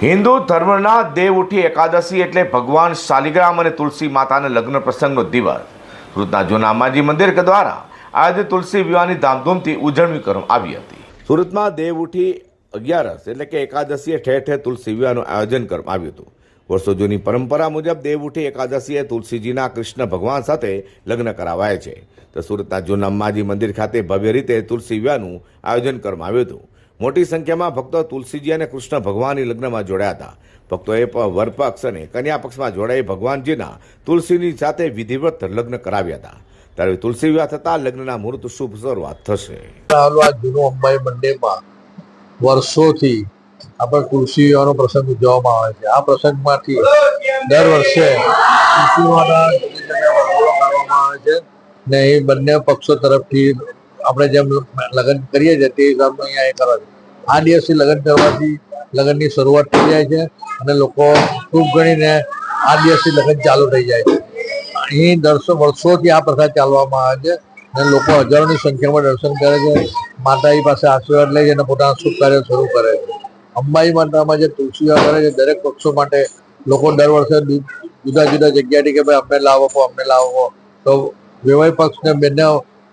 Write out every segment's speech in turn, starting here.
હિન્દુ ધર્મના દેવઉઠી એકાદશી એટલે ભગવાન શાલિગ્રામ અને તુલસી માતાના લગ્ન પ્રસંગનો દિવસ. સુરતના જૂના અંબાજી મંદિર દ્વારા આજે તુલસી વિવાહની ધામધૂમથી ઉજવણી કરવામાં આવી હતી. સુરતમાં દેવઉઠી 11 એટલે કે એકાદશીએ ઠેર ઠેર તુલસી વિવાહનું આયોજન કરવામાં આવ્યું હતું. વર્ષો જૂની પરંપરા મુજબ દેવઉઠી એકાદશીએ તુલસીજીના કૃષ્ણ ભગવાન સાથે લગ્ન કરાવાય છે. તો સુરતના જૂના અંબાજી મંદિર ખાતે ભવ્ય રીતે તુલસી વિવાહનું આયોજન કરવામાં આવ્યું હતું. મોટી સંખ્યામાં ભક્તો તુલસીજી અને કૃષ્ણ ભગવાનની લગ્નમાં જોડાયા હતા. ભક્તોએ વરપક્ષ અને કન્યા પક્ષમાં જોડાઈ ભગવાનજીના તુલસીની સાથે વિધિવત લગ્ન કરાવ્યા હતા. ત્યારે તુલસી વિવાહ થતા લગ્નના મુહૂર્ત શુભ શરૂઆત થશે. જૂનું અંબાઈ મંદિરમાં વર્ષોથી આપણે તુલસી વિવાહનો પ્રસંગ ઉજવવામાં આવે છે. આ પ્રસંગમાંથી દર વર્ષે તુલસી વિવાહના કરવામાં આવે છે ને એ બંને પક્ષો તરફથી આપણે જેમ લગ્ન કરીએ છીએ તે હિસાબનું અહીંયા એ કરે છે. આ દિવસથી લગ્ન કરવાથી લગ્નની શરૂઆત થઈ જાય છે અને લોકો ખૂબ ગણીને આ દિવસથી લગ્ન ચાલુ થઈ જાય છે. અહીં વર્ષોથી આ પ્રથા ચાલવામાં આવે છે અને લોકો હજારોની સંખ્યામાં દર્શન કરે છે, માતાજી પાસે આશીર્વાદ લે છે અને પોતાના શુભ કાર્ય શરૂ કરે છે. અંબાજી માતામાં જે તુલસી વિવાહ કરે છે દરેક પક્ષો માટે લોકો દર વર્ષે જુદા જુદા જગ્યાએથી કે ભાઈ અમને લાવો તો વૈવાહિક પક્ષને બંને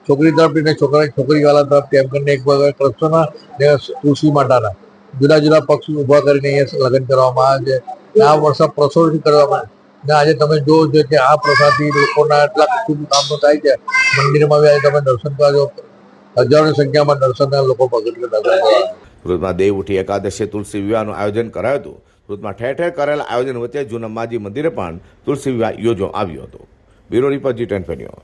છોકરી તરફથી ને છોકરીવાળા તરફથી એમ કરીને એક કૃષ્ણના ને તુલસી માતાના જુદા જુદા પક્ષ ઊભા કરીને અહીંયા લગ્ન કરવામાં આવે છે. આ વર્ષે પ્રસોથી કરવામાં ને આજે તમે જોવો છો કે આ પ્રસાદથી લોકોના એટલા શુભ કામો થાય છે. મંદિરમાં બી આજે તમે દર્શન કરજો, હજારોની સંખ્યામાં દર્શનના લોકો ભગત. સુરતમાં દેવઉઠી એકાદશી તુલસી વિવાહનું આયોજન કરાયું હતું. સુરતમાં ઠેર ઠેર કરેલા આયોજન વચ્ચે જૂના અંબાજી મંદિરે પણ તુલસી વિવાહ યોજવામાં આવ્યો હતો. Bureau report G10 news.